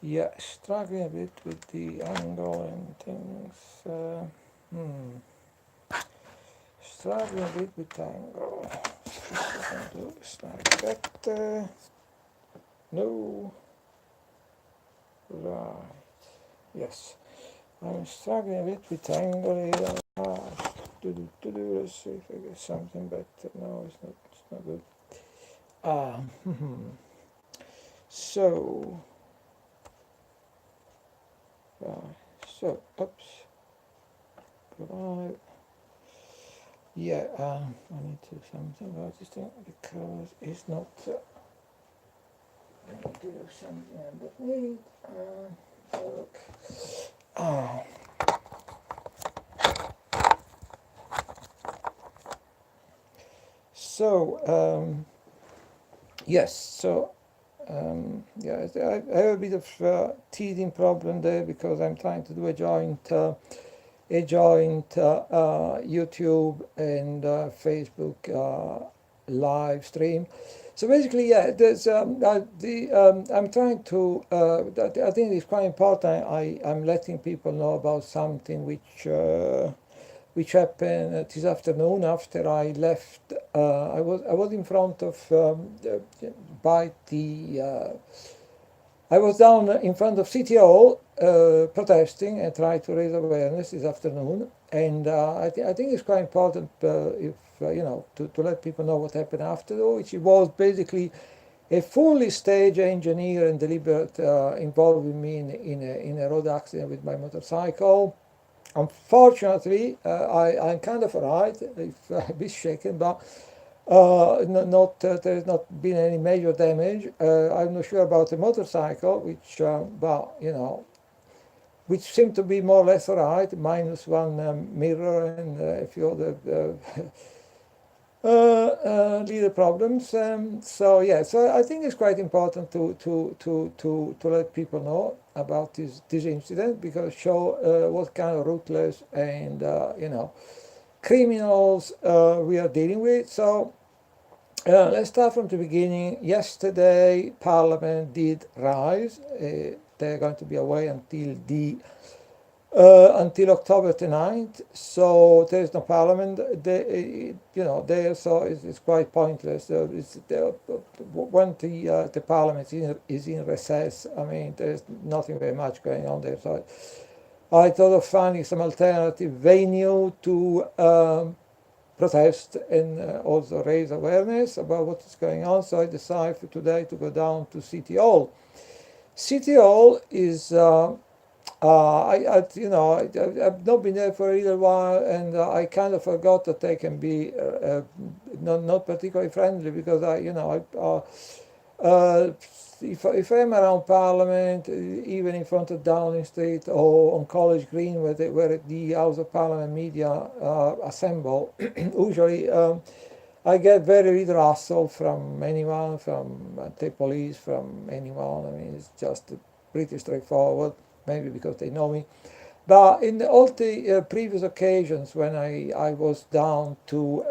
Yeah, struggling a bit with the angle and things. Struggling a bit with angle. See what I can do is like that. No. Right. Yes. I'm struggling a bit with angle here. Let's see if I get something better. No, it's not good. Ah, so, right. So, oops. Right. Yeah, I need to do something about this thing because it's not. I need to do something underneath. Look. Ah, so, yes, so yeah, I have a bit of teething problem there because I'm trying to do a joint YouTube and Facebook live stream. So basically, yeah, there's I'm trying to. I think it's quite important. I'm letting people know about something which happened this afternoon after I left. I was in front of by the. I was down in front of City Hall protesting and trying to raise awareness this afternoon. And I think it's quite important if to let people know what happened after, which was basically a fully staged engineer and deliberate involving me in a road accident with my motorcycle. Unfortunately, I'm kind of alright, if a bit shaken, but not there has not been any major damage. I'm not sure about the motorcycle, which but which seemed to be more or less alright, minus one mirror and a few other little problems. So yeah, so I think it's quite important to let people know about this incident because show what kind of ruthless and criminals we are dealing with. So let's start from the beginning. Yesterday, Parliament did rise. They're going to be away until October the 9th, so there is no parliament. There, so it's quite pointless. When the parliament is in recess, I mean, there's nothing very much going on there. So I thought of finding some alternative venue to protest and also raise awareness about what is going on. So I decided for today to go down to City Hall. City Hall is I've not been there for a little while, and I kind of forgot that they can be not particularly friendly because if I'm around Parliament, even in front of Downing Street or on College Green, where the House of Parliament media assemble, usually I get very little hassle from anyone, from the police, from anyone. I mean, it's just pretty straightforward, maybe because they know me. But in all the previous occasions when I was down to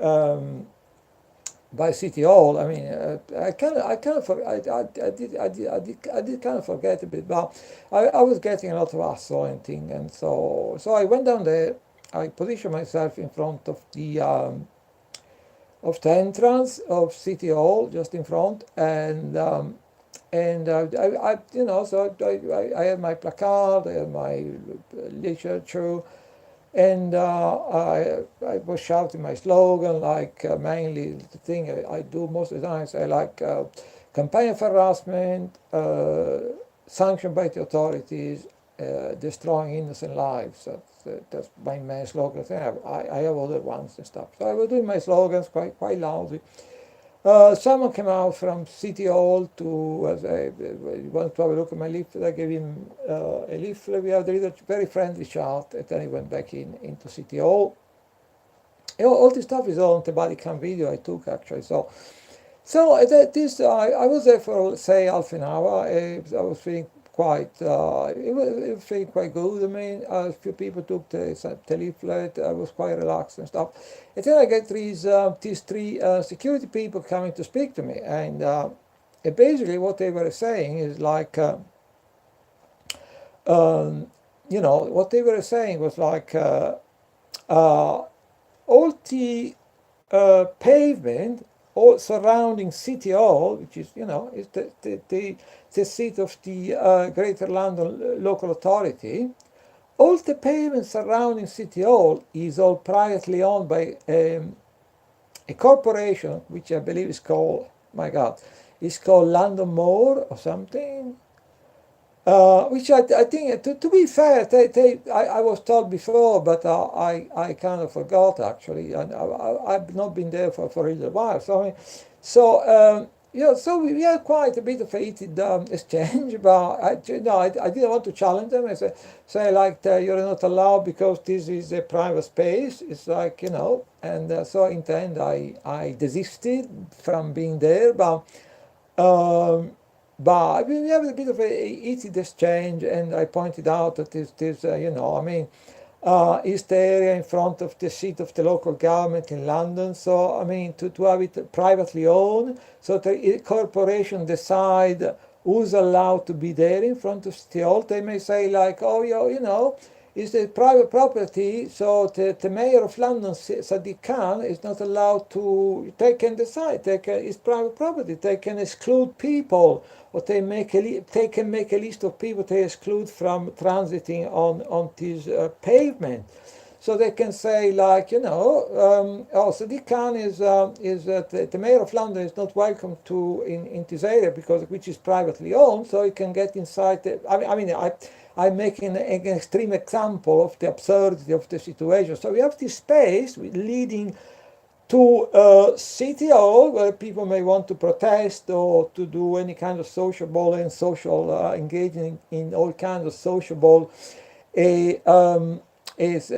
by City Hall, I mean, I did kind of forget a bit, but I was getting a lot of hassle and thing, and so I went down there. I positioned myself in front of the entrance of City Hall, just in front, and so I had my placard, I had my literature, and I was shouting my slogan, like mainly the thing I do most of the time. I like campaign of harassment, sanctioned by the authorities, destroying innocent lives. That's my main slogan. I have other ones and stuff. So I was doing my slogans quite loudly. Someone came out from City Hall to want to have a look at my leaflet. I gave him a leaflet. We had a little, very friendly chat, and then he went back into City Hall. All this stuff is all on the body cam video I took actually. So I was there for say half an hour. I was feeling it was feeling quite good. I mean, a few people took the leaflet. I was quite relaxed and stuff. And then I get these three security people coming to speak to me, and basically what they were saying is like. um, what they were saying was like uh, all the pavement all surrounding City Hall, which is, is the seat of the Greater London Local Authority. All the pavement surrounding City Hall is all privately owned by a corporation, which I believe is called, my God, is called London More or something. Which I think, to be fair, I was told before, but I kind of forgot actually, and I've not been there for a little while. So, so we had quite a bit of a heated exchange, but I didn't want to challenge them. I say like, you're not allowed because this is a private space. It's like, and so in the end I desisted from being there, but. But we have a bit of a heated exchange, and I pointed out that this is the area in front of the seat of the local government in London. So, to have it privately owned, so the corporation decide who's allowed to be there in front of City Hall. They may say like, oh, it's a private property, so the mayor of London, Sadiq Khan, is not allowed to, they can decide, it's private property, they can exclude people, or they can make a list of people they exclude from transiting on this pavement. So they can say like, Sadiq Khan is the mayor of London is not welcome to in this area because which is privately owned, so he can get inside. I'm making an extreme example of the absurdity of the situation. So we have this space leading to City Hall, where people may want to protest or to do any kind of sociable and social engaging in all kinds of sociable is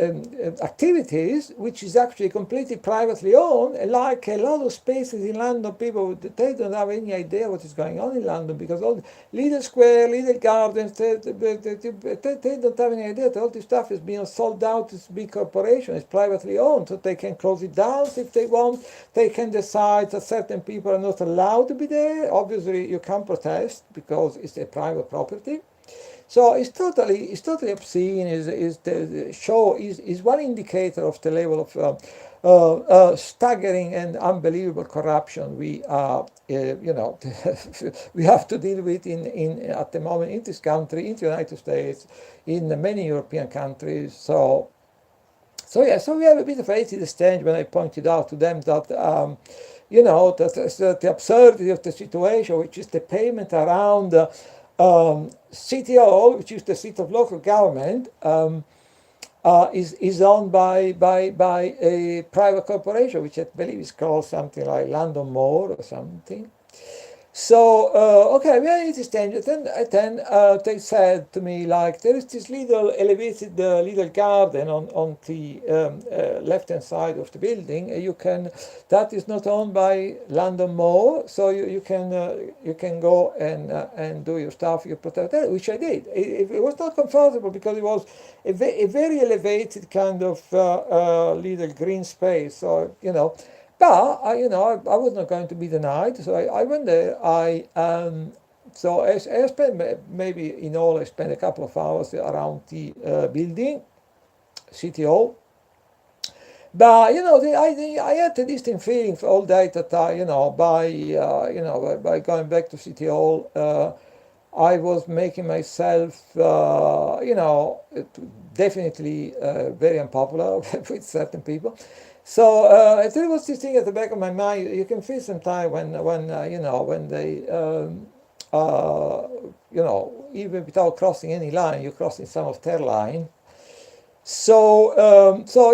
activities, which is actually completely privately owned. Like a lot of spaces in London, people they don't have any idea what is going on in London because all Little Square, Little Gardens, they don't have any idea that all this stuff is being sold out to big corporations. It's privately owned, so they can close it down if they want. They can decide that certain people are not allowed to be there. Obviously, you can't protest because it's a private property. So it's totally obscene. Is the show is one indicator of the level of staggering and unbelievable corruption we we have to deal with in at the moment in this country, in the United States, in many European countries. So we have a bit of a heated exchange when I pointed out to them that. That the absurdity of the situation, which is the payment around City Hall, which is the seat of local government, is owned by a private corporation, which I believe is called something like London More or something. So, okay, we are in this danger. Then they said to me, like, there is this little elevated little garden on the left-hand side of the building. That is not owned by London More, so you can go and do your stuff, you protect that, which I did. It was not comfortable because it was a very elevated kind of little green space. So, but I was not going to be denied, so I went there. So I spent maybe in all I spent a couple of hours around the building, City Hall. But I had a distinct feeling for all day that by going back to City Hall, I was making myself definitely very unpopular with certain people. So there was this thing at the back of my mind. You can feel sometimes when they even without crossing any line, you're crossing some of their line. So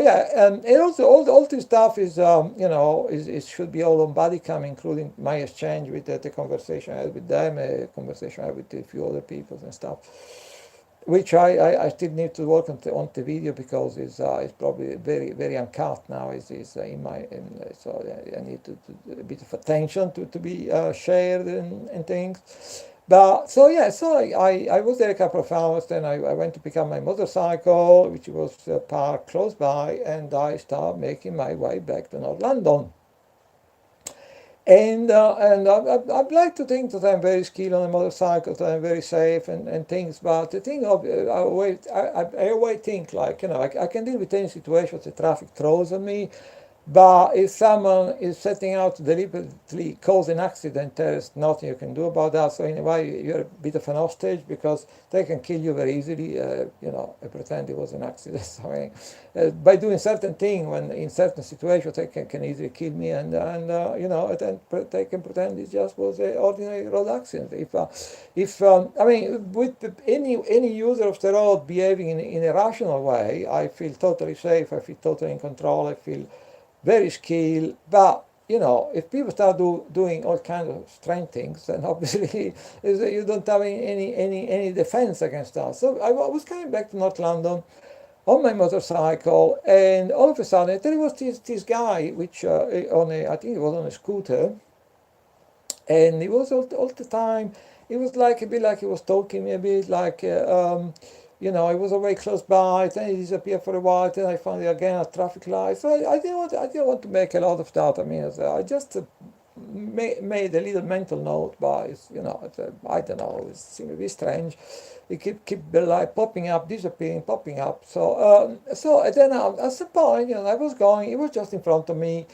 yeah, and also all this stuff is is should be all on Bodycam, including my exchange with the conversation I had with them, a conversation I had with a few other people and stuff, which I still need to work on the video because it's probably very uncut now. It's so I need a bit of attention to be shared and things. But so yeah, so I was there a couple of hours. Then I went to pick up my motorcycle, which was parked close by, and I started making my way back to North London. I'd like to think that I'm very skilled on a motorcycle, that I'm very safe and things. But the thing of I always think like I can deal with any situation the traffic throws at me. But if someone is setting out to deliberately cause an accident, there's nothing you can do about that. So in a way, you're a bit of an hostage because they can kill you very easily. I pretend it was an accident. So, by doing certain thing, when in certain situations they can easily kill me, and then they can pretend it just was an ordinary road accident. If I mean, with any user of the road behaving in a rational way, I feel totally safe. I feel totally in control. I feel very skilled. But if people start doing all kinds of strange things, then obviously you don't have any defense against that. So I was coming back to North London on my motorcycle, and all of a sudden there was this guy, which I think it was on a scooter, and he was all the time. It was like a bit like he was talking me a bit like. It was very close by, then he disappeared for a while, then I found it again at traffic light. So I didn't want to make a lot of that. I mean, I just made a little mental note, but I don't know, it seemed a bit strange. It keep like popping up, disappearing, popping up. So then at some point, I was going, it was just in front of me.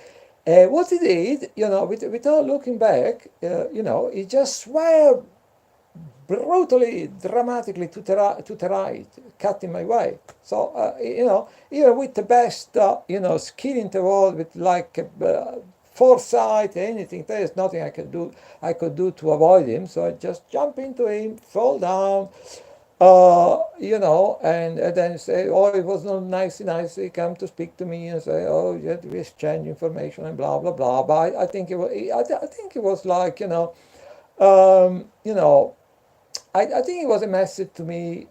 What he did, without looking back, he just swerved brutally, dramatically to the right, cutting my way. So, even with the best, skill in the world, with like foresight, anything, there is nothing I could do to avoid him. So I just jump into him, fall down, and then say, oh, it was not nice, he come to speak to me and say, oh, yeah, we exchange information and blah, blah, blah. But I think it was like, I think it was a message to me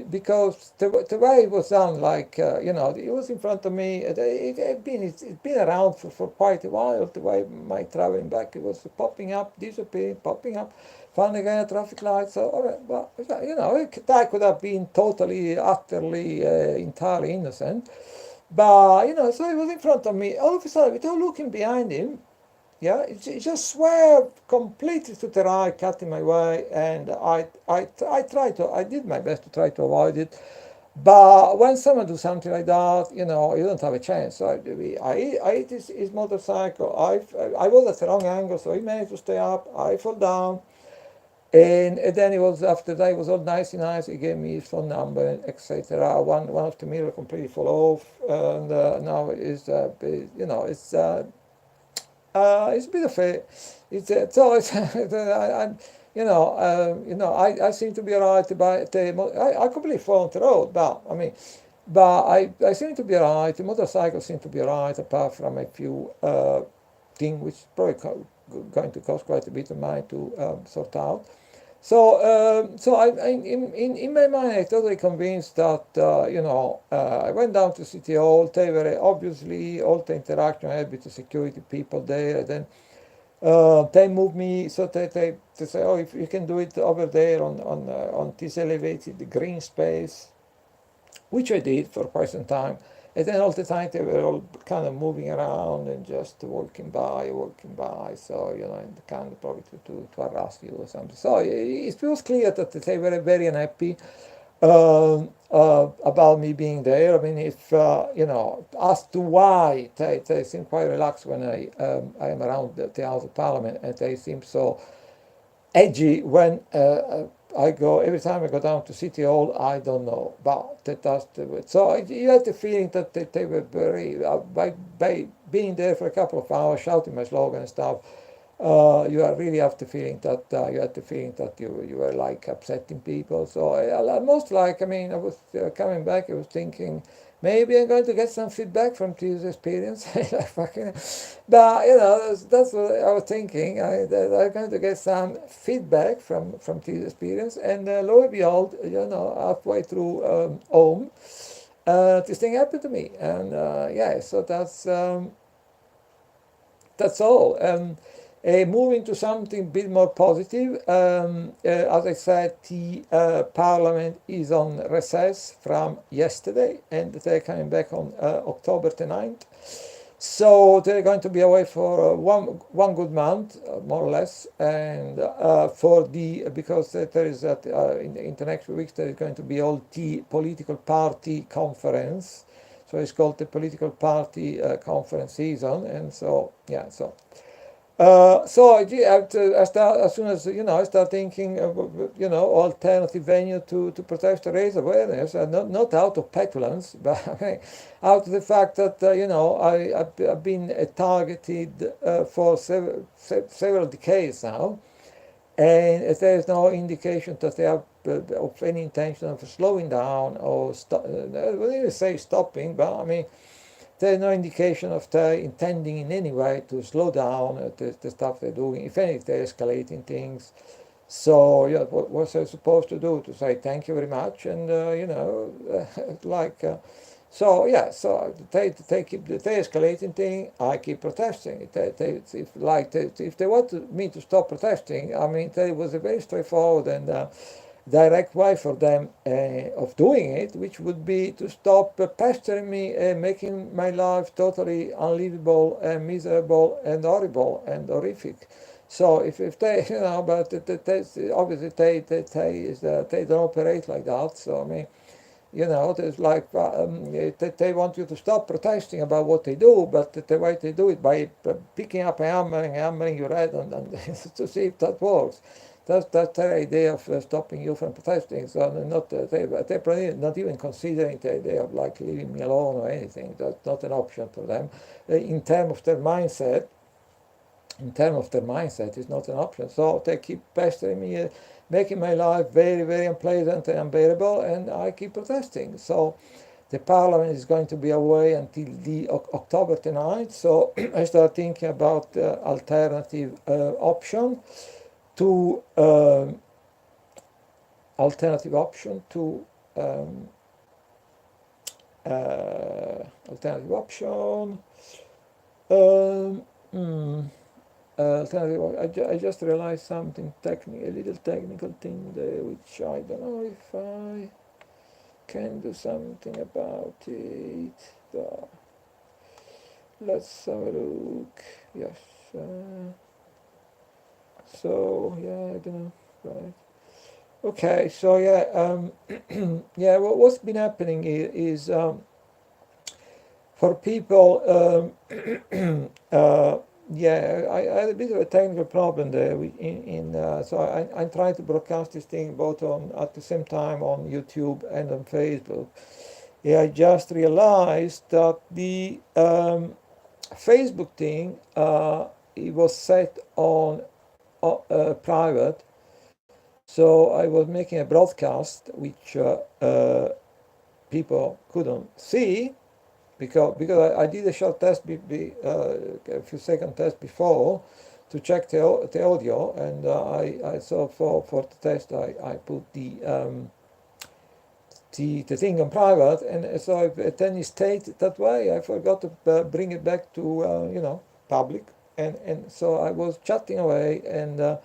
because the way it was done, like it was in front of me. It's been around for quite a while. The way my traveling back, it was popping up, disappearing, popping up, found again a traffic light. So all right, but that could have been totally, utterly, entirely innocent. But so it was in front of me. All of a sudden, without looking behind him, yeah, it just swerved completely to the right, cutting my way, and I did my best to try to avoid it. But when someone do something like that, you don't have a chance. So I hit his motorcycle. I was at the wrong angle, so he managed to stay up. I fall down, and then it was after that. It was all nice. He gave me his phone number, etc. One of the mirror completely fall off, and now it's a bit of a, so it's, I seem to be alright, but I completely fall on the road, but I seem to be alright. The motorcycle seemed to be alright, apart from a few things which probably going to cost quite a bit of money to sort out. So in my mind, I'm totally convinced that I went down to City Hall. They were obviously all the interaction I had with the security people there. And then they moved me, so they say, oh, if you can do it over there on this elevated green space, which I did for quite some time. And then all the time they were all kind of moving around and just walking by. So, and kind of probably to harass you or something. So it was clear that they were very unhappy about me being there. I mean, if, as to why, they seem quite relaxed when I am around the House of Parliament, and they seem so edgy when every time I go down to City Hall. I don't know, but that's so you had the feeling that they were very by being there for a couple of hours shouting my slogan and stuff. You really have the feeling that you were like upsetting people. So almost like, I mean, I was coming back. I was thinking, maybe I'm going to get some feedback from this experience. But that's what I was thinking. I'm going to get some feedback from this experience, and lo and behold, halfway through home, this thing happened to me, and so that's all. Moving to something a bit more positive, as I said, the Parliament is on recess from yesterday, and they're coming back on October the 9th. So they're going to be away for one good month, more or less, and for the because there is that in the next few weeks there is going to be all the political party conference, so it's called the political party conference season, and so yeah, so I start as soon as I start thinking of, alternative venue to protest to raise awareness, and not out of petulance, but out of the fact that I've been targeted for several decades now, and there is no indication that they have of any intention of slowing down or I wouldn't say stopping, but I mean there's no indication of they intending in any way to slow down the stuff they're doing. If anything, they're escalating things. So yeah, what was I supposed to do? To say thank you very much, and like so yeah. So they keep they escalating thing. I keep protesting. If they want me to stop protesting, I mean, there was a very straightforward and direct way for them of doing it, which would be to stop pestering me, making my life totally unlivable and miserable and horrible and horrific. So if they, but obviously they don't operate like that. So I mean, there's like they want you to stop protesting about what they do, but the way they do it by picking up a hammer and hammering your head and to see if that works. That's their idea of stopping you from protesting. So they're probably not even considering the idea of like leaving me alone or anything. That's not an option for them. In terms of their mindset, it's not an option. So they keep pestering me, making my life very, very unpleasant and unbearable, and I keep protesting. So the parliament is going to be away until the October 9th. So I start thinking about alternative option to alternative option to alternative option. I just realized something technical, a little technical thing there, which I don't know if I can do something about it. Let's have a look. Yes. So yeah, I don't know. Right. Okay. So yeah. Yeah. What's been happening is for people. Yeah, I had a bit of a technical problem there. So I'm trying to broadcast this thing both on at the same time on YouTube and on Facebook. Yeah, I just realized that the Facebook thing it was set on private, so I was making a broadcast which people couldn't see because I did a short test, a few second test before to check the audio, and I saw for the test I put the thing on private, and so then it stayed that way. I forgot to bring it back to public, and so I was chatting away, and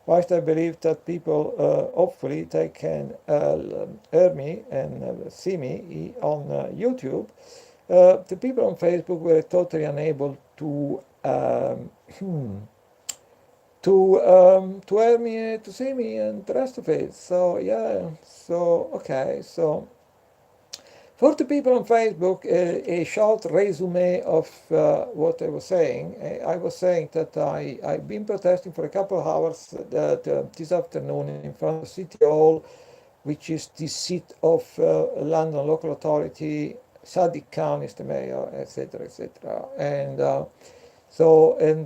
whilst I believe that people hopefully they can hear me and see me on YouTube. The people on Facebook were totally unable to hear me, to see me, and the rest of it. So yeah, so okay, so for the people on Facebook, a short resume of what I was saying. I was saying that I've been protesting for a couple of hours this afternoon in front of City Hall, which is the seat of London local authority. Sadiq Khan is the mayor, etc., etc. And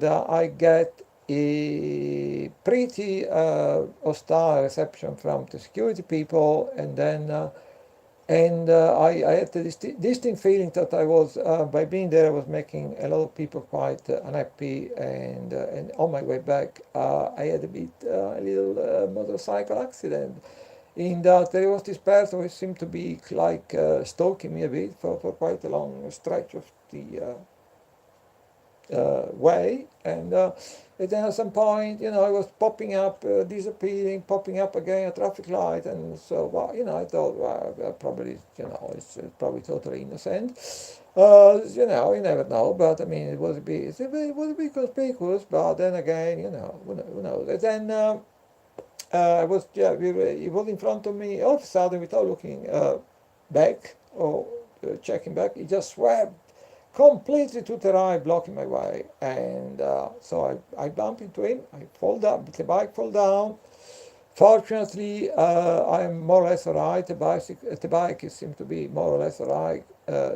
I get a pretty hostile reception from the security people, and then I had the distinct feeling that I was by being there I was making a lot of people quite unhappy, and on my way back I had a little motorcycle accident. In that there was this person who seemed to be like stalking me a bit for quite a long stretch of the way, and then at some point, it was popping up, disappearing, popping up again, a traffic light, and so, well, I thought, well, probably, it's probably totally innocent. You never know, but I mean, it was a bit conspicuous, but then again, who knows? And then I was, yeah, it was in front of me. All of a sudden, without looking back or checking back, it just swept completely to the right, blocking my way. And so I bump into him. I fall down. The bike fall down. Fortunately, I'm more or less alright. The bike seemed to be more or less alright.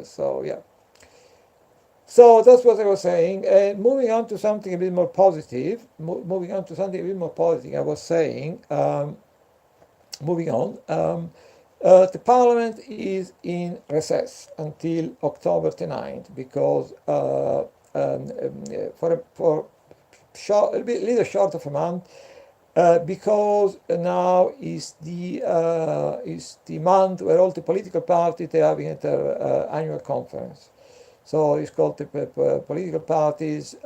So yeah. So that's what I was saying. And moving on to something a bit more positive. I was saying. Moving on. The Parliament is in recess until October 9th because for a little short of a month, because now is the month where all the political parties are having their annual conference. So it's called the political parties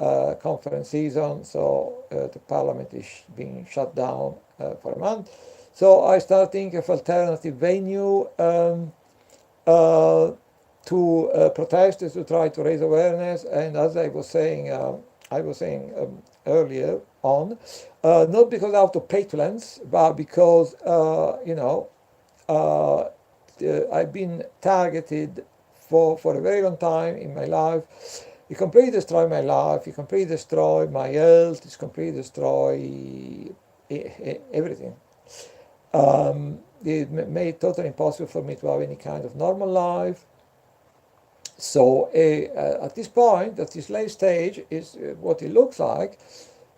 conference season. So the Parliament is being shut down for a month. So I started thinking of alternative venue to protest, to try to raise awareness. And as I was saying earlier on, not because out of petulance, but because I've been targeted for a very long time in my life. It completely destroyed my life. It completely destroyed my health. It's completely destroyed everything. It made it totally impossible for me to have any kind of normal life. So at this point, at this late stage, is what it looks like.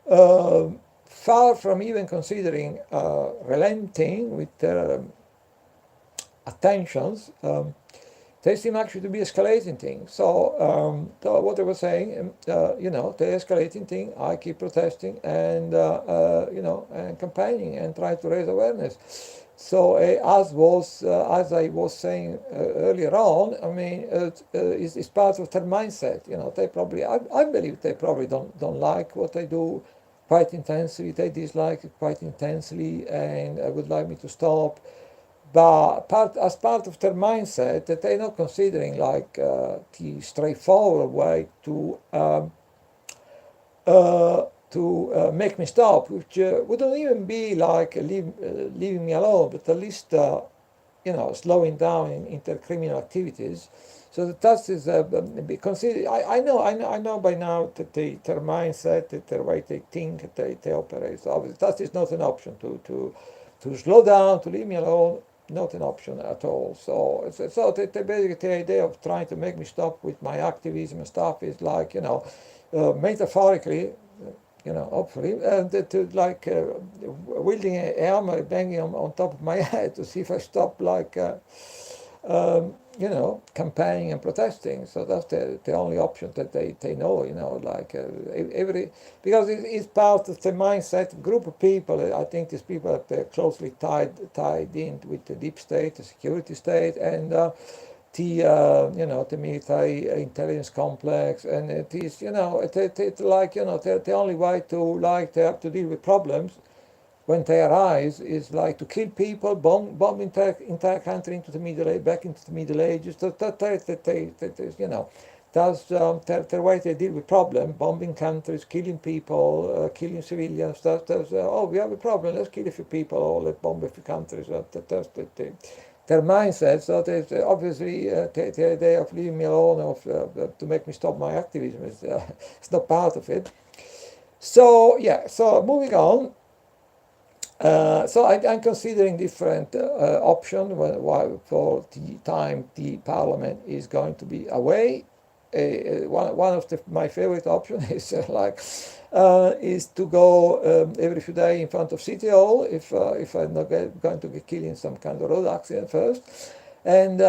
Far from even considering relenting with their attentions, they seem actually to be escalating things. So what I was saying, they're escalating things. I keep protesting and and campaigning and trying to raise awareness. So as I was saying earlier on, I mean, it's part of their mindset. They probably, I believe, they probably don't like what I do quite intensely. They dislike it quite intensely, and would like me to stop. But as part of their mindset, that they're not considering like the straightforward way to make me stop, which wouldn't even be like leaving me alone, but at least slowing down in their criminal activities. So that is consider. I know by now that their mindset, that their way they think, they operate. So obviously that is not an option to slow down, to leave me alone. Not an option at all. So basically the idea of trying to make me stop with my activism and stuff is like, metaphorically, hopefully, to like wielding a hammer, banging on top of my head to see if I stop like, campaigning and protesting. So that's the only option that they know, because it's part of the mindset, group of people. I think these people are closely tied in with the deep state, the security state, and the military intelligence complex, and it is, it's like, the only way to they have to deal with problems when they arise is like to kill people, bomb entire country into the back into the Middle Ages. That's their way they deal with problem, bombing countries, killing people, killing civilians. We have a problem, let's kill a few people, or let's bomb a few countries. That's their mindset. So obviously the idea of leaving me alone, to make me stop my activism, is it's not part of it. So moving on. So I'm considering different options for the time the Parliament is going to be away. One of my favorite options is is to go every few days in front of City Hall if I'm not going to get killed in some kind of road accident first, and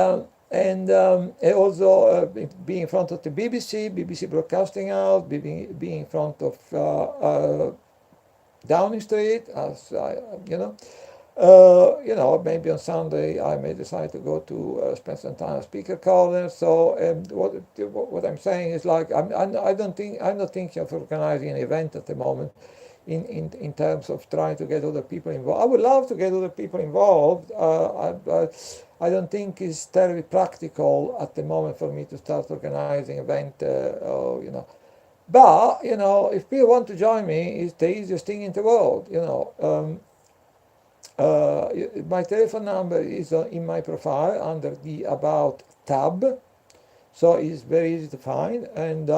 also be in front of the BBC Broadcasting House, be in front of Downing Street, as Maybe on Sunday I may decide to go to spend some time at speaker corner. So what I'm saying is like I'm not thinking of organizing an event at the moment. In terms of trying to get other people involved, I would love to get other people involved. I don't think it's terribly practical at the moment for me to start organizing event. But if people want to join me, it's the easiest thing in the world. My telephone number is in my profile under the About tab, so it's very easy to find. And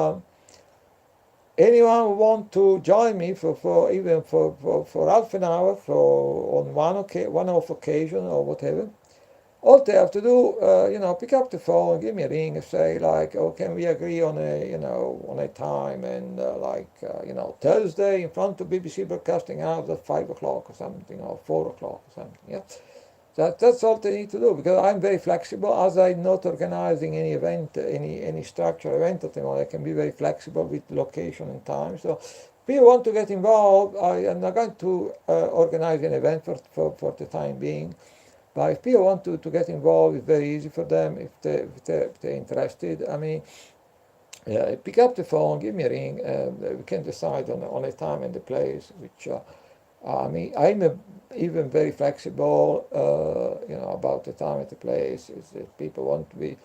anyone who want to join me for even for half an hour for on one off occasion or whatever, all they have to do, pick up the phone, give me a ring, and say like, "Oh, can we agree on a time and Thursday in front of BBC Broadcasting House at 5 o'clock or something, or 4 o'clock or something." Yeah, that's all they need to do, because I'm very flexible. As I'm not organizing any event, any structured event at the moment, I can be very flexible with location and time. So if people want to get involved, I am not going to organize an event for the time being. But if people want to get involved, it's very easy for them if they're interested. I mean, pick up the phone, give me a ring, and we can decide on a time and a place. Which I'm even very flexible, about the time and the place. If people want to be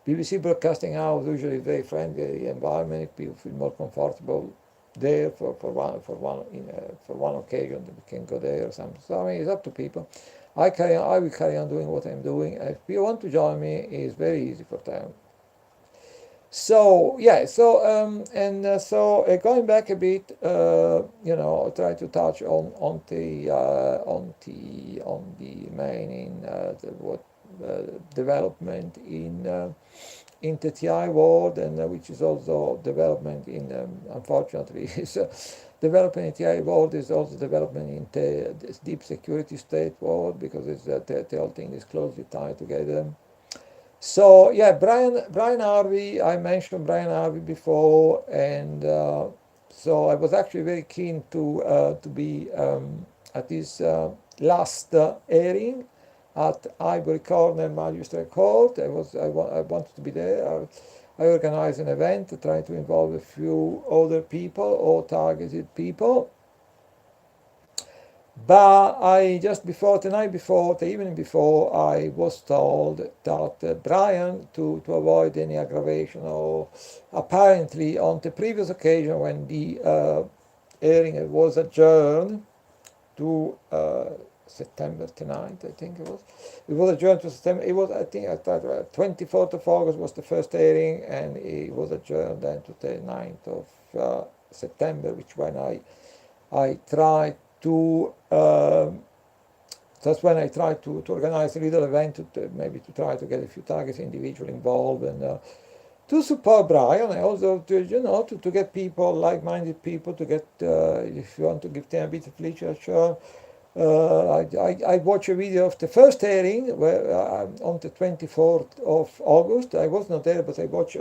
BBC Broadcasting House, usually very friendly environment. If people feel more comfortable there for one occasion, we can go there or something. So I mean, it's up to people. I will carry on doing what I'm doing. If people want to join me, it's very easy for them. So yeah, going back a bit, try to touch on the main development in the TI world, and which is also development in unfortunately is development in TI world is also development in this deep security state world, because the whole thing is closely tied together. So yeah, Brian Harvey, I mentioned Brian Harvey before, and so I was actually very keen to be at this last airing at Ivory Corner Magistrate Court. I wanted to be there. I organized an event to try to involve a few other people or targeted people. But the evening before, I was told that Brian, to avoid any aggravation, or apparently on the previous occasion when the airing was adjourned to September 9th, I think it was. It was adjourned to September. It was, I think, 24th of August was the first airing, and it was adjourned then to the 9th of September, which when I tried to that's when I tried to organize a little event maybe to try to get a few targets individually involved, and to support Brian, and also to get people, like-minded people, to get if you want to give them a bit of literature. I watched a video of the first airing where on the 24th of August. I was not there, but I watched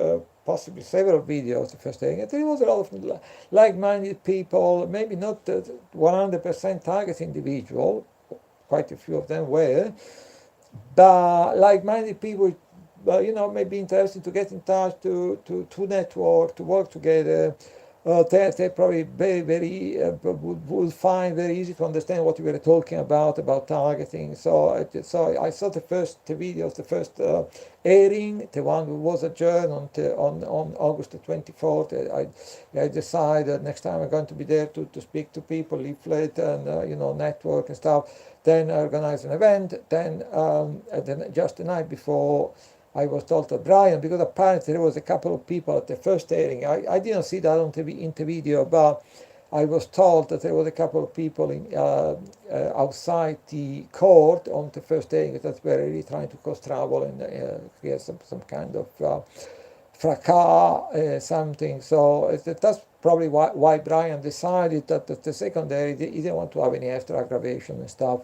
possibly several videos of the first airing. And there was a lot of like-minded people, maybe not 100% target individual, quite a few of them were, but like-minded people, maybe interested to get in touch, to network, to work together. They probably would find very easy to understand what we were talking about targeting. So I saw the videos, the first airing, the one who was adjourned on August the 24th. I decided next time I'm going to be there to speak to people, leaflet, and network and stuff. Then I organized an event. Then just the night before, I was told that Brian, because apparently there was a couple of people at the first airing. I didn't see that in the video, but I was told that there was a couple of people outside the court on the first airing that were really trying to cause trouble and create some kind of fracas, something. So that's probably why Brian decided that the second airing he didn't want to have any extra aggravation and stuff.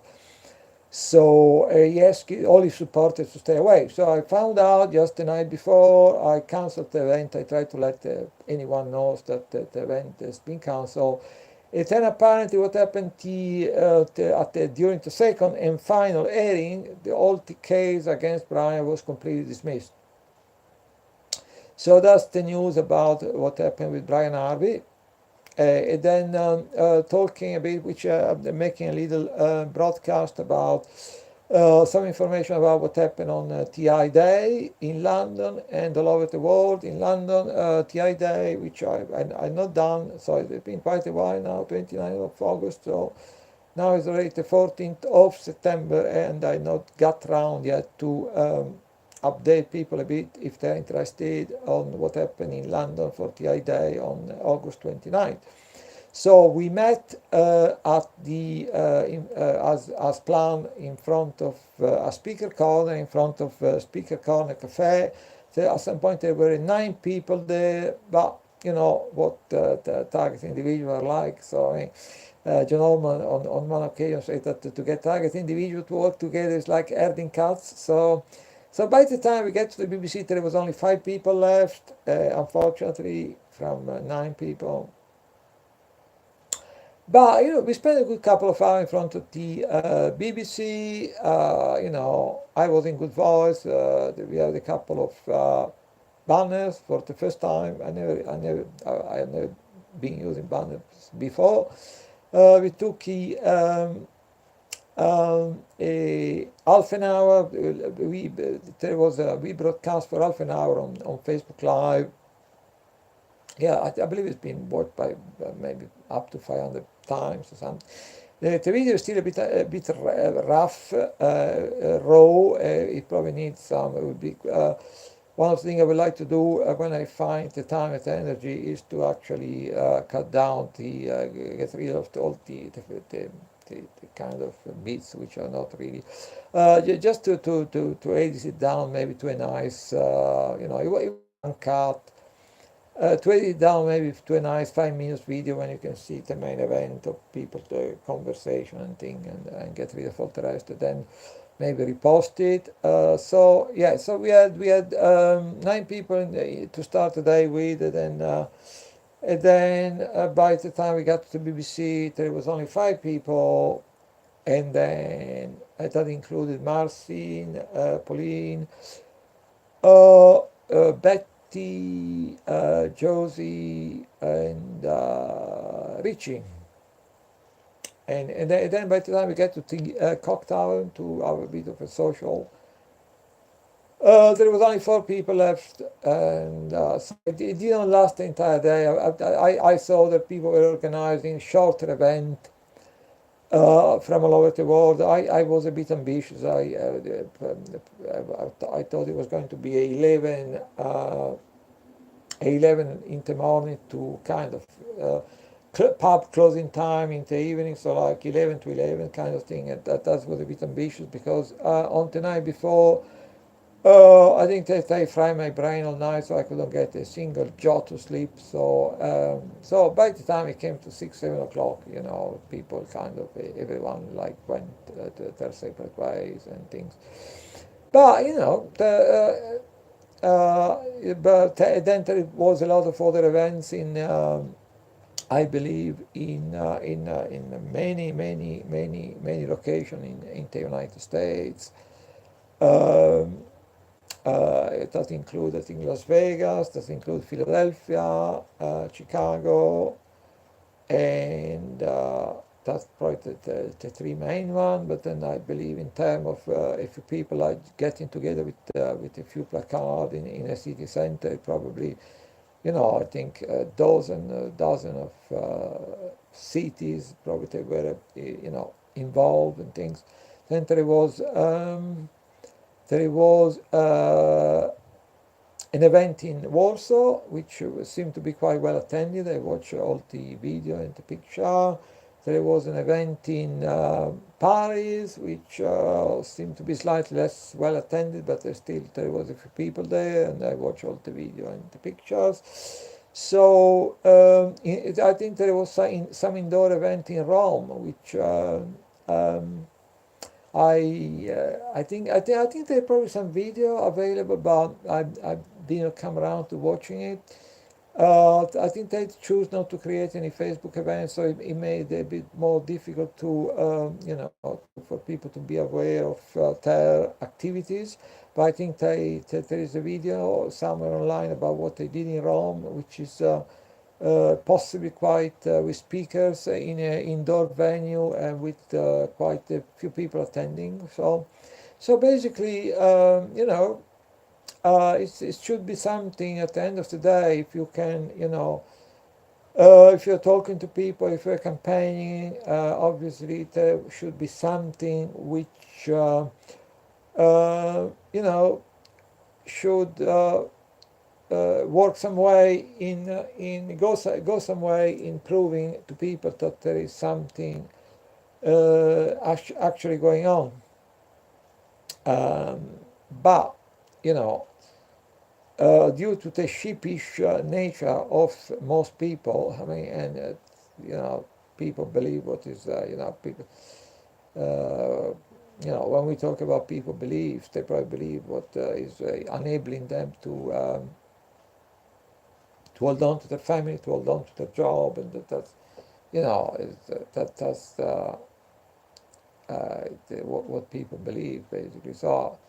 So he asked all his supporters to stay away. So I found out just the night before. I cancelled the event. I tried to let anyone know that the event has been cancelled. And then apparently what happened during the second and final airing, all the case against Brian was completely dismissed. So that's the news about what happened with Brian Harvey. And then talking a bit, which making a little broadcast about some information about what happened on TI Day in London and all over the world. In London, TI Day, which I'm not done, so it's been quite a while now, 29th of August, so now it's already the 14th of September, and I not got round yet to update people a bit if they're interested on what happened in London for TI Day on August 29th. So we met at the as planned in front of a speaker corner, in front of speaker corner cafe. So at some point there were 9 people there, but you know what the target individuals are like. So I mean, John Allman on one occasion said that to get target individuals to work together is like herding cats. So by the time we get to the BBC, there was only 5 people left, unfortunately, from 9 people. But you know, we spent a good couple of hours in front of the BBC. You know, I was in good voice. We had a couple of banners for the first time. I had never been using banners before. We took a half an hour. We broadcast for half an hour on Facebook Live. Yeah, I believe it's been watched by maybe up to 500 times or something. The video is still a bit rough, raw. It probably needs some. It would be one of the things I would like to do when I find the time and the energy is to actually cut down get rid of all the kind of bits which are not really just to edit it down maybe to a nice you know it uncut. To edit down maybe to a nice 5 minutes video when you can see the main event of people, the conversation and thing, and get rid of all the rest, and then maybe repost it. So yeah, so we had 9 people to start the day with, and then by the time we got to the BBC, there was only 5 people, and then that included Marcin, Pauline, Betty, Josie, and Richie. And then by the time we get to the cocktail, to our bit of a social, there was only 4 people left, and so it didn't last the entire day. I saw that people were organizing shorter event from all over the world. I was a bit ambitious. I thought it was going to be 11 in the morning to kind of pub closing time in the evening, so like 11 to 11 kind of thing. And that was a bit ambitious because on the night before, I think that they fried my brain all night, so I couldn't get a single jot to sleep. So by the time it came to 6, 7 o'clock, you know, people kind of everyone like went their separate ways and things. But you know, but then there was a lot of other events in. I believe in many locations in the United States. It does include, I think, Las Vegas, does include Philadelphia, Chicago, and that's probably the 3 main ones. But then I believe in terms of if people are getting together with a few placards in a city center, probably, you know, I think a dozen of cities probably they were, you know, involved and things. Then there was an event in Warsaw, which seemed to be quite well attended. I watched all the video and the picture. There was an event in Paris, which seemed to be slightly less well attended, but there was a few people there, and I watched all the video and the pictures. So I think there was some indoor event in Rome, which I think there's probably some video available, but I didn't come around to watching it. I think they choose not to create any Facebook events, so it made it a bit more difficult to, for people to be aware of their activities. But I think there is a video somewhere online about what they did in Rome, which is possibly quite with speakers in an indoor venue and with quite a few people attending. So basically, it should be something at the end of the day. If you can, if you're talking to people, if you're campaigning, obviously there should be something which, should work some way in go some way in proving to people that there is something actually going on. But you know, due to the sheepish nature of most people, I mean, and people believe what is, people. Uh, when we talk about people beliefs, they probably believe what is enabling them to hold on to their family, to hold on to their job, and that's that's what people believe basically. So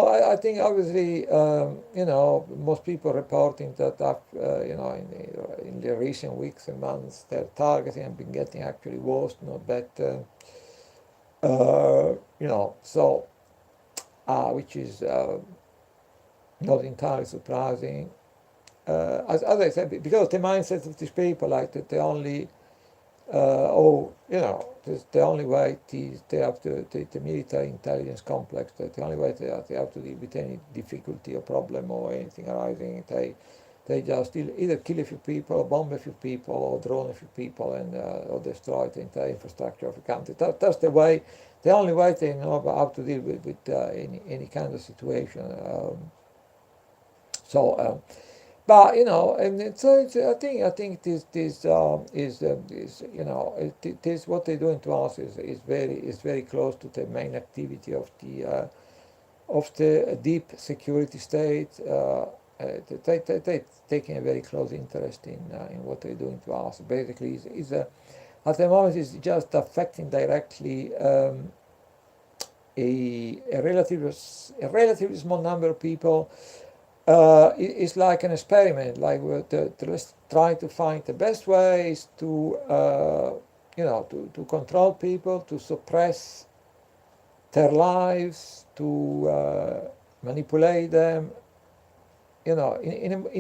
I think obviously, most people reporting that in the recent weeks and months, their targeting have been getting actually worse, not better. So which is not entirely surprising. As I said, because the mindset of these people, like that, they only the only way they have to, the military intelligence complex, that the only way they have to deal with any difficulty or problem or anything arising, they just either kill a few people, or bomb a few people, or drone a few people, and or destroy the entire infrastructure of a country. That's the way, the only way they know how to deal with any kind of situation. So. But and so I think this what they're doing to us is very close to the main activity of the deep security state. They taking a very close interest in what they're doing to us. Basically, at the moment it's just affecting directly a relatively small number of people. It's like an experiment. Like we're let's try to find the best ways to control people, to suppress their lives, to manipulate them. In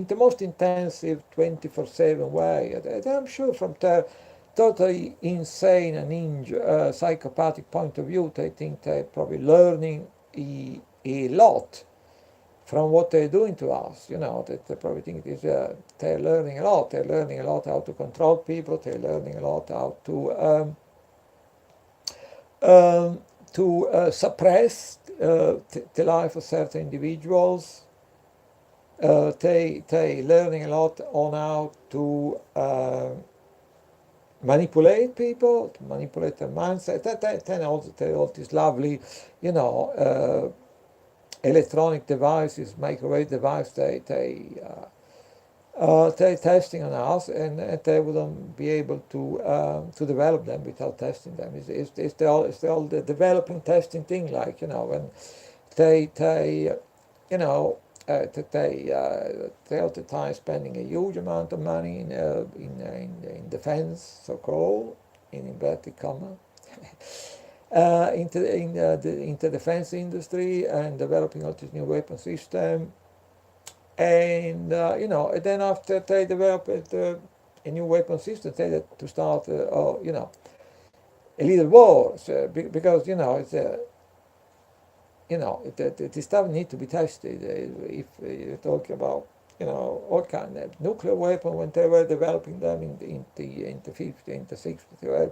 the most intensive 24/7 way. And I'm sure from their totally insane and psychopathic point of view, they think they're probably learning a lot from what they're doing to us. That they probably think it is, they're learning a lot. They're learning a lot how to control people. They're learning a lot how to suppress the life of certain individuals. They learning a lot on how to manipulate people, to manipulate their mindset. Then also all these lovely, electronic devices, microwave devices, they're testing on us, and they wouldn't be able to develop them without testing them. It's the developing testing thing, like when they they all the time spending a huge amount of money in defense, so called, in inverted comma. Into defense industry and developing all this new weapon system, and and then after they develop a new weapon system, they had to start a little war, so, because it's the stuff need to be tested. If you talk about all kind of nuclear weapon, when they were developing them in the 50s, in the 60s, they were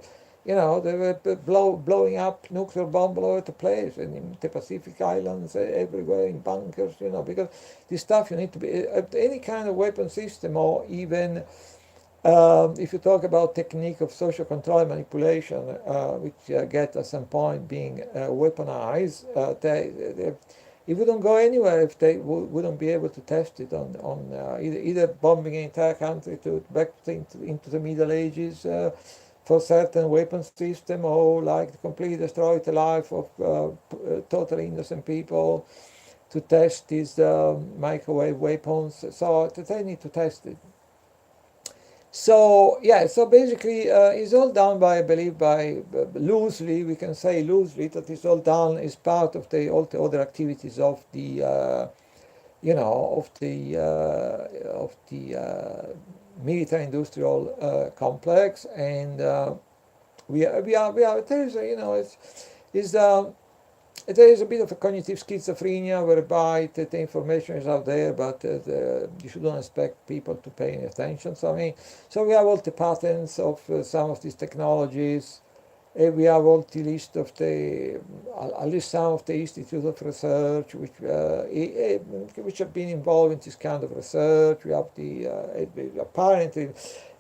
blowing up nuclear bomb all over the place, and in the Pacific Islands, everywhere, in bunkers, because this stuff you need to be, any kind of weapon system, or even if you talk about technique of social control and manipulation, which get at some point being weaponized, it wouldn't go anywhere if they wouldn't be able to test it on either bombing an entire country to back into the Middle Ages for certain weapon system, or like completely destroy the life of totally innocent people to test these microwave weapons. So they need to test it. So yeah, so basically it's all done by, I believe, by loosely, we can say loosely that it's all done as part of all the other activities of the military industrial complex. And we are there's a, it's there is a bit of a cognitive schizophrenia whereby the information is out there, but you shouldn't expect people to pay any attention. So I mean, so we have all the patents of some of these technologies. We have all the list of at least some of the institutes of research which have been involved in this kind of research. We have apparently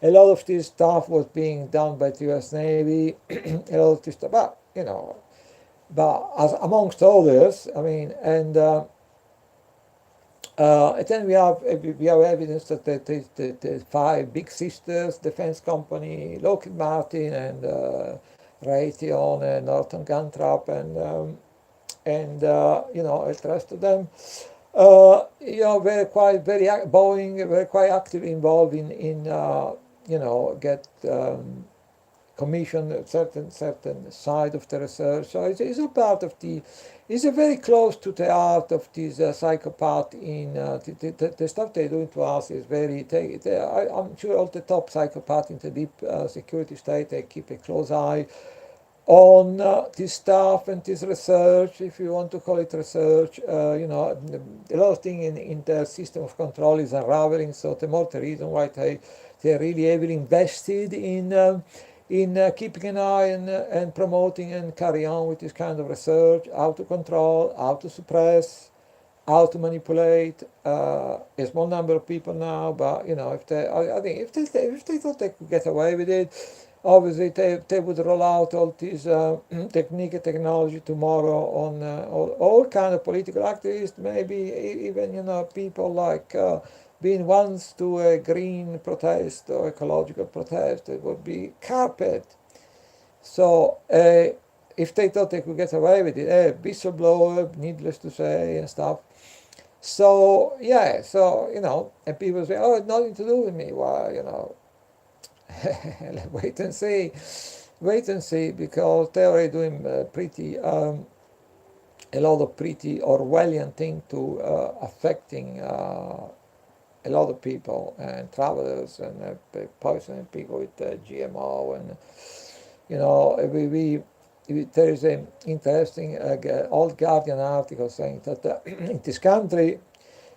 a lot of this stuff was being done by the U.S. Navy. A lot of this stuff, but as amongst others, I mean, and then we have evidence that the five big sisters defense company, Lockheed Martin and Raytheon and Northrop Grumman and the rest of them, Boeing were quite actively involved in get commission a certain side of the research. So it's a part of it's very close to the art of this psychopath. In the stuff they're doing to us is very. I'm sure all the top psychopaths in the deep security state, they keep a close eye on this stuff and this research, if you want to call it research. A lot of things in the system of control is unraveling. So the more the reason why they're really heavily invested in keeping an eye and promoting and carry on with this kind of research, how to control, how to suppress, how to manipulate a small number of people now. But I think if they thought they could get away with it, obviously they would roll out all this technique and technology tomorrow on all kind of political activists, maybe even people like being once to a green protest or ecological protest, it would be carpet. So if they thought they could get away with it, whistleblower, needless to say, and stuff. So yeah, and people say, oh, it's nothing to do with me. Well, wait and see, because they're already doing a lot of pretty Orwellian thing to affecting a lot of people and travelers and poisoning people with GMO. And there is an interesting old Guardian article saying that in this country,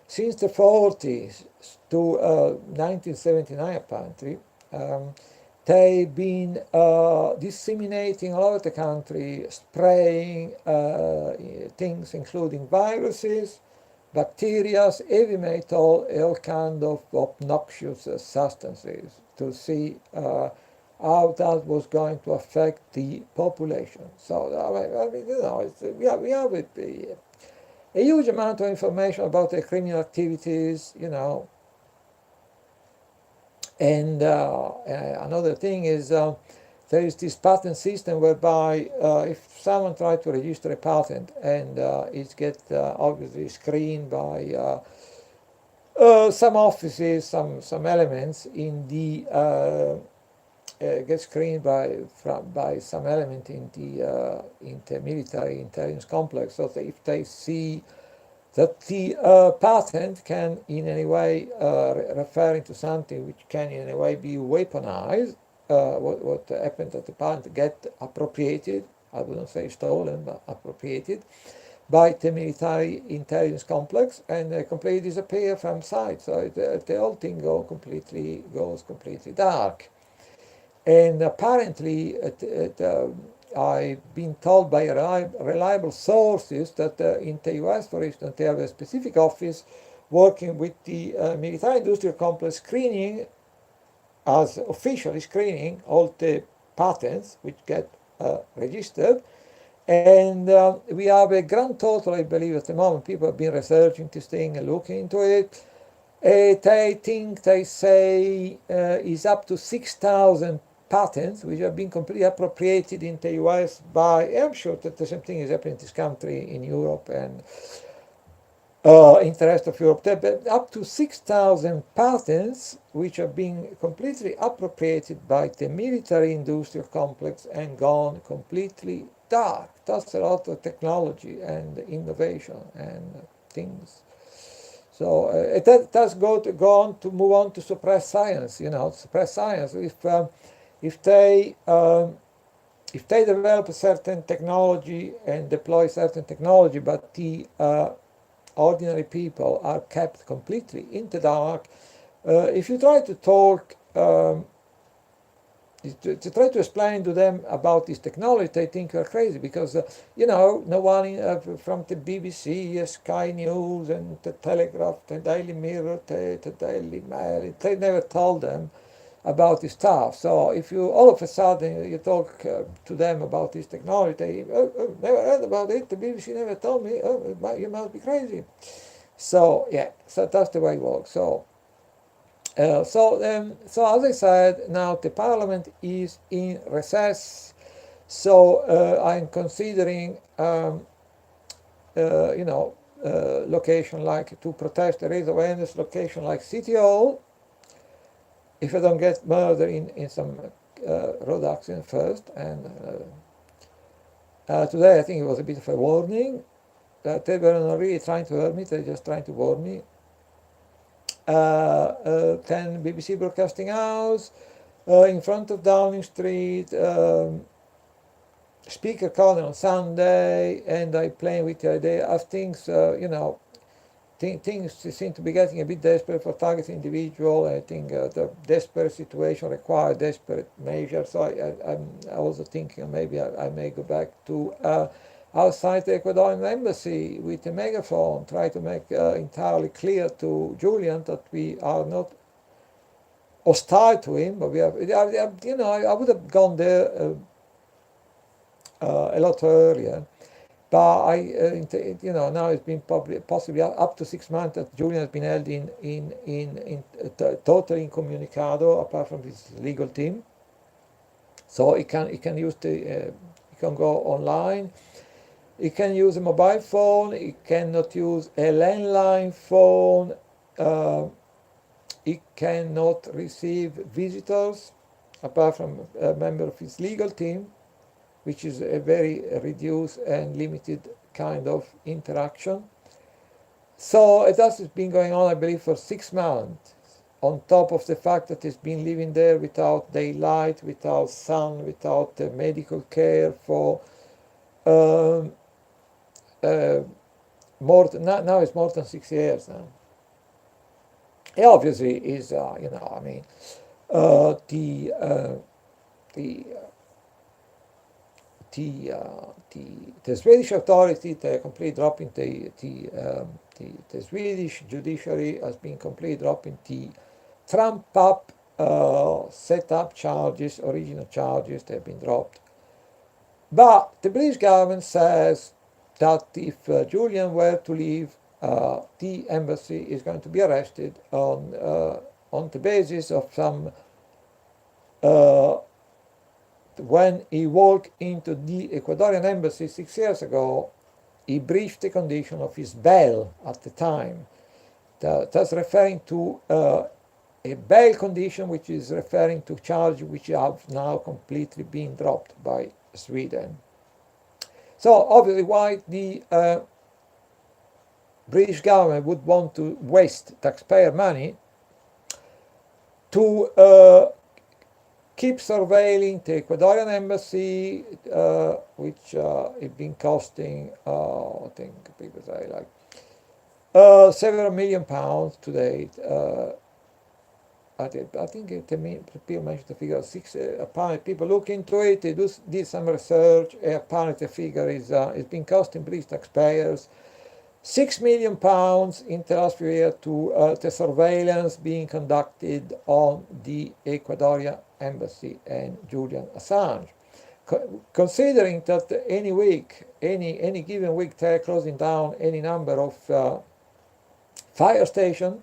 since the 40s to 1979 apparently, they've been disseminating all over the country, spraying things including viruses, bacteria, heavy metal, all kind of obnoxious substances to see how that was going to affect the population. So we have a huge amount of information about the criminal activities, and another thing is there is this patent system whereby if someone tries to register a patent and it gets obviously screened by some offices, some elements in the get screened by some element in the military intelligence complex. So that if they see that the patent can in any way referring to something which can in any way be weaponized, what happened that the patent get appropriated, I wouldn't say stolen, but appropriated by the military intelligence complex and completely disappear from sight. So the whole thing goes completely dark. And apparently, I've been told by reliable sources that in the US, for instance, they have a specific office working with the military industrial complex, screening, as officially screening all the patents which get registered, And we have a grand total, I believe, at the moment. People have been researching this thing and looking into it. They think, they say, is up to 6,000 patents which have been completely appropriated in the US by, I'm sure that the same thing is happening in this country, in Europe, and in the rest of Europe. There are up to 6,000 patents which have been completely appropriated by the military industrial complex and gone completely dark. That's a lot of technology and innovation and things. So it does go on to move on to suppress science. Suppress science. If they if they develop a certain technology and deploy certain technology, but the ordinary people are kept completely in the dark. If you try to talk, to try to explain to them about this technology, they think you're crazy because, no one from the BBC, Sky News, and the Telegraph, the Daily Mirror, the Daily Mail, they never told them about this stuff. So if you all of a sudden you talk to them about this technology, they never heard about it. The BBC never told me. You must be crazy. So yeah, so that's the way it works. So as I said, now the Parliament is in recess. So I'm considering, location like to protest, raise awareness, location like City Hall. If I don't get murdered in some road accident first, and today I think it was a bit of a warning. They were not really trying to hurt me, they're just trying to warn me. 10 BBC Broadcasting House, in front of Downing Street, speaker calling on Sunday, and I playing with the idea of things, things seem to be getting a bit desperate for targeting individual. I think the desperate situation requires desperate measures. So I'm also thinking maybe I may go back to outside the Ecuadorian embassy with a megaphone, try to make entirely clear to Julian that we are not hostile to him, but we are. I would have gone there a lot earlier. But now it's been possibly up to 6 months that Julian has been held in totally incommunicado, apart from his legal team. So he can use he can go online. He can use a mobile phone. He cannot use a landline phone. He cannot receive visitors, apart from a member of his legal team, which is a very reduced and limited kind of interaction. So it has been going on, I believe, for 6 months, on top of the fact that he's been living there without daylight, without sun, without medical care for now it's more than 6 years now. He obviously is, the Swedish authority, they're completely dropping the Swedish judiciary has been completely dropping the trump up set up charges, original charges, they've been dropped. But the British government says that if Julian were to leave, the embassy is going to be arrested on the basis of some when he walked into the Ecuadorian embassy 6 years ago, he breached the condition of his bail at the time. That's referring to a bail condition, which is referring to charges which have now completely been dropped by Sweden. So obviously, why the British government would want to waste taxpayer money to keep surveilling the Ecuadorian embassy, which has been costing, I think people say like several million pounds to date. I think people mentioned the figure of 6. Apparently, people look into it. They did some research. Apparently, the figure is it's been costing British taxpayers £6 million in the last few years to the surveillance being conducted on the Ecuadorian embassy and Julian Assange. considering that any week, any given week, they're closing down any number of fire station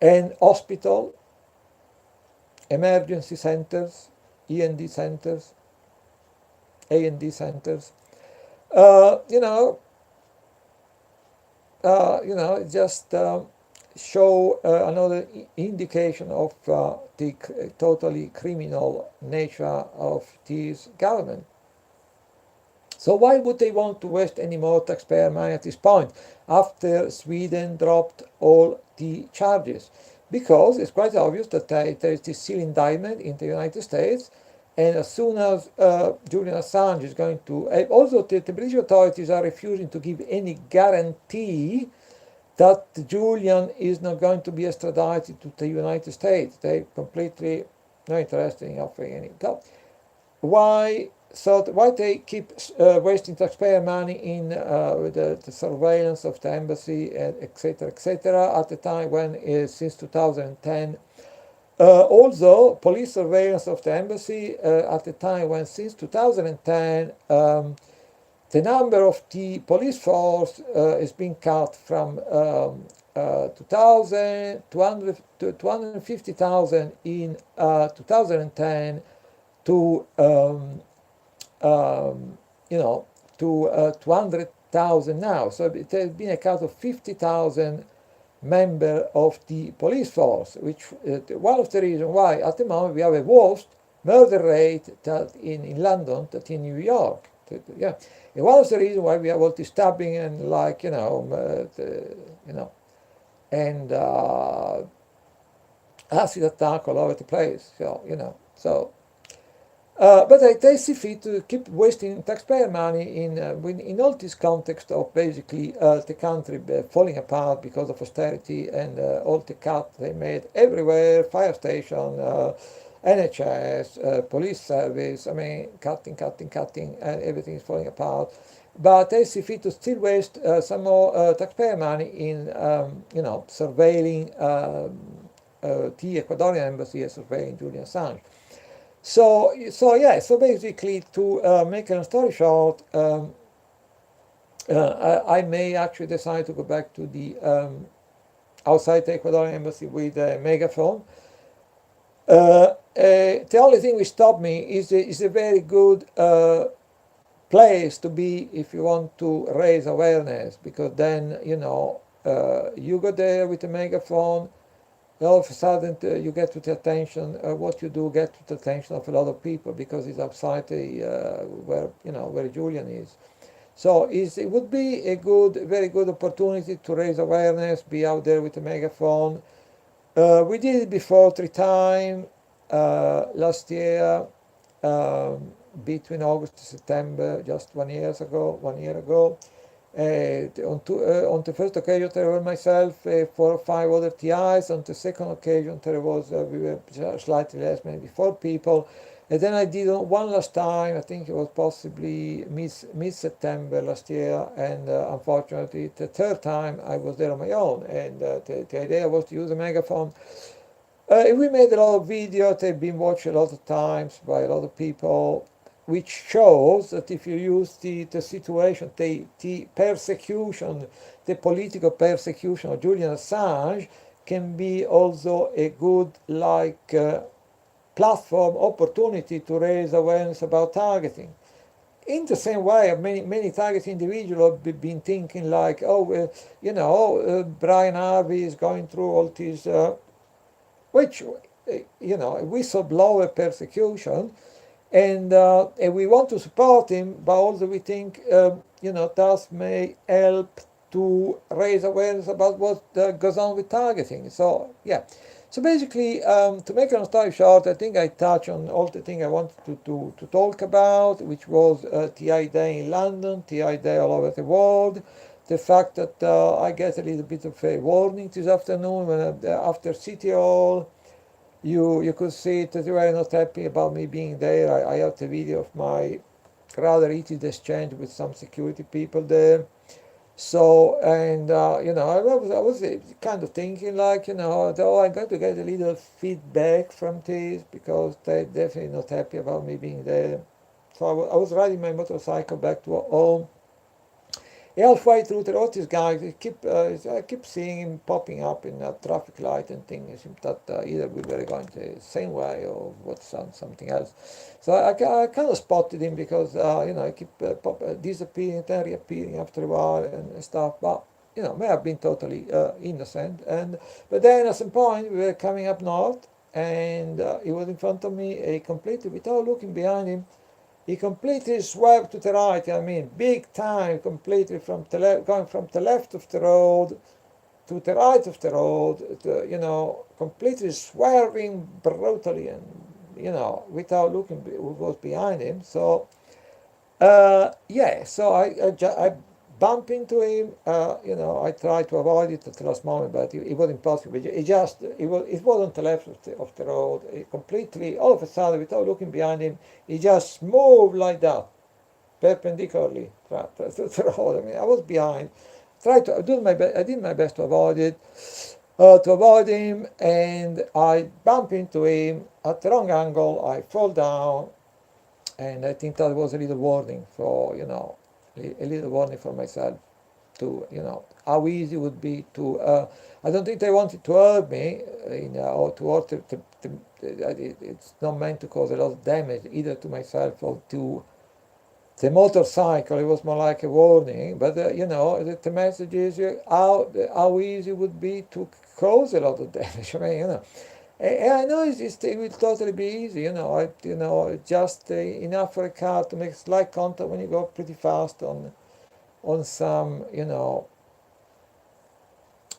and hospital, emergency centers, END centers, A&D centers. Uh, you know, just show another indication of the totally criminal nature of this government. So why would they want to waste any more taxpayer money at this point after Sweden dropped all the charges? Because it's quite obvious that there is this seal indictment in the United States, and as soon as Julian Assange is going to, also the British authorities are refusing to give any guarantee that Julian is not going to be extradited to the United States. They completely not interested in offering any. Why? So why they keep wasting taxpayer money in the surveillance of the embassy, etc., etc., at the time when, since 2010, also police surveillance of the embassy at the time when, since 2010, the number of the police force is being cut from 2,000, 250,000 in 2010 to to 200,000 now. So it has been a cut of 50,000 member of the police force, which one of the reasons why at the moment we have a worst murder rate that in London that in New York. Yeah, and one of the reasons why we have all this stabbing and and acid attack all over the place. But they see fit to keep wasting taxpayer money in all this context of basically the country falling apart because of austerity and all the cuts they made everywhere, fire station, NHS, police service, I mean, cutting, and everything is falling apart. But they see fit to still waste some more taxpayer money in, surveilling the Ecuadorian embassy and surveilling Julian Assange. So basically, to make a long story short, I may actually decide to go back to the outside the Ecuadorian embassy with a megaphone. The only thing which stopped me is a very good place to be if you want to raise awareness, because then you go there with a megaphone. All of a sudden you get to the attention, what you do get to the attention of a lot of people, because it's outside where Julian is. So it would be a very good opportunity to raise awareness, be out there with a megaphone. We did it before 3 times last year, between August and September, just 1 year ago. On the first occasion there were myself, 4 or 5 other TIs. On the second occasion there was we were slightly less, maybe 4 people. And then I did one last time, I think it was possibly mid-September last year, and unfortunately the third time I was there on my own, and the idea was to use a megaphone. We made a lot of videos, they've been watched a lot of times by a lot of people, which shows that if you use the situation, the persecution, the political persecution of Julian Assange can be also a good platform opportunity to raise awareness about targeting. In the same way, many targeted individuals have been thinking like, Brian Harvey is going through all this, whistleblower persecution, and we want to support him, but also we think, that may help to raise awareness about what goes on with targeting. So, yeah. So basically, to make a long story short, I think I touched on all the things I wanted to talk about, which was TI Day in London, TI Day all over the world, the fact that I get a little bit of a warning this afternoon when after City Hall, you could see that they were not happy about me being there. I have the video of my rather heated exchange with some security people there. So, and I was kind of thinking like, I'm going to get a little feedback from this, because they're definitely not happy about me being there. So I was riding my motorcycle back to home. Halfway through the road, this guy, I keep seeing him popping up in a traffic light and thinking that either we were going the same way or what's something else. So I kind of spotted him because I keep disappearing and reappearing after a while and stuff. But may have been totally innocent. And but then at some point we were coming up north, and he was in front of me, completely without looking behind him. He completely swerved to the right. I mean, big time, completely from the going from the left of the road to the right of the road. Completely swerving brutally, and without looking what was behind him. So yeah, so I bumped into him. I tried to avoid it at the last moment, but it was impossible. It was on the left of the road. It completely, all of a sudden, without looking behind him, he just moved like that, perpendicularly to the road. I mean, I was behind. Tried to do my best. I did my best to avoid him, and I bump into him at the wrong angle. I fall down, and I think that was a little warning for a little warning for myself to how easy it would be to. I don't think they wanted to hurt me, or to hurt. It's not meant to cause a lot of damage either to myself or to the motorcycle. It was more like a warning, but the message is how easy it would be to cause a lot of damage. I mean, I know it will totally be easy, just enough for a car to make slight contact when you go pretty fast on some,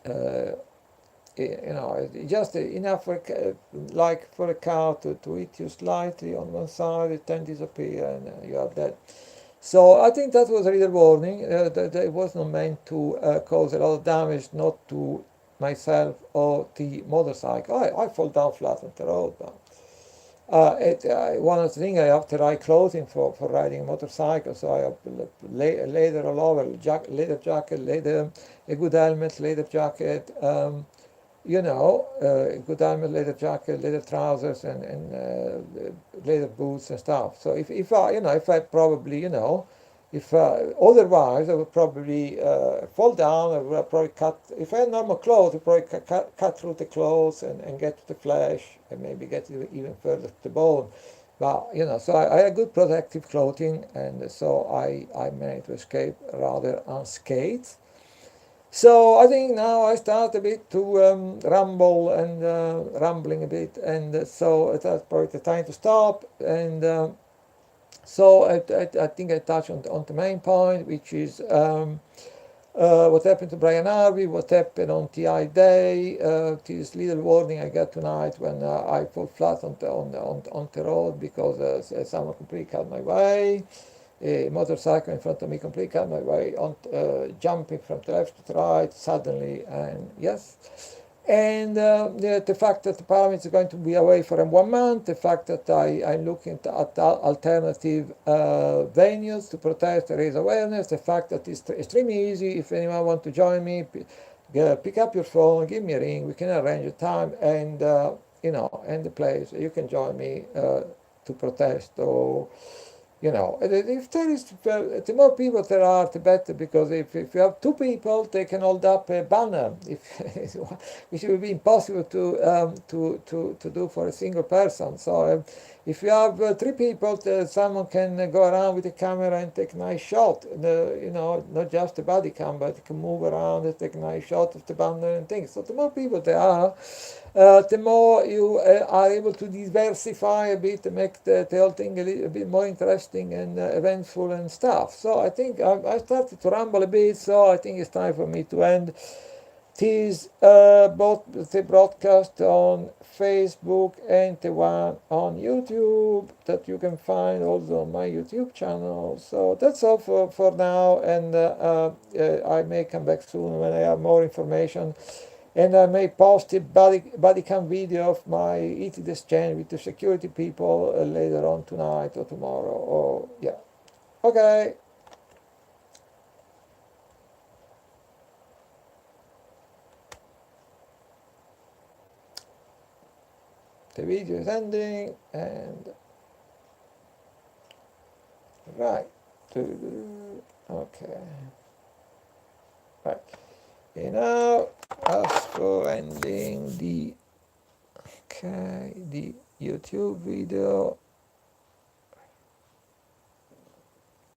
uh, just enough for like for a car to hit you slightly on one side, it then disappear, and you are dead. So I think that was a little warning. That it was not meant to cause a lot of damage, not to myself or the motorcycle. I fall down flat on the road. But, one of the things I have to write clothing for riding a motorcycle, so I have leather all over, leather jacket, a good helmet, leather jacket, a good helmet, leather jacket, leather trousers, and leather boots and stuff. So if I probably, if otherwise I would probably fall down. I would probably cut. If I had normal clothes, I would probably cut through the clothes and get to the flesh and maybe get even further to the bone. But so I had good protective clothing, and so I managed to escape rather unscathed. So I think now I start a bit to rumble and rumbling a bit, and so that's probably the time to stop. And so I think I touched on the main point, which is what happened to Brian Harvey, what happened on TI Day, this little warning I got tonight when I fall flat on the road because someone completely cut my way. A motorcycle in front of me completely cut my way, jumping from the left to the right suddenly, and yes. And the fact that the parliament is going to be away for 1 month, the fact that I'm looking at alternative venues to protest and raise awareness, the fact that it's extremely easy. If anyone wants to join me, pick up your phone, give me a ring, we can arrange a time and and the place. You can join me to protest, or if there is, the more people there are, the better, because if you have two people, they can hold up a banner, which will be impossible to do for a single person. So if you have three people, someone can go around with a camera and take a nice shot. Not just a body cam, but you can move around and take a nice shot of the banner and things. So the more people there are, the more you are able to diversify a bit, and make the whole thing a bit more interesting and eventful and stuff. So I think I started to ramble a bit, so I think it's time for me to end this both the broadcast on Facebook and the one on YouTube that you can find also on my YouTube channel. So that's all for now, and I may come back soon when I have more information. And I may post a body cam video of my eating exchange with the security people later on tonight or tomorrow. Or yeah, okay. The video is ending, and Right. Okay. Right. And now, as for ending the YouTube video,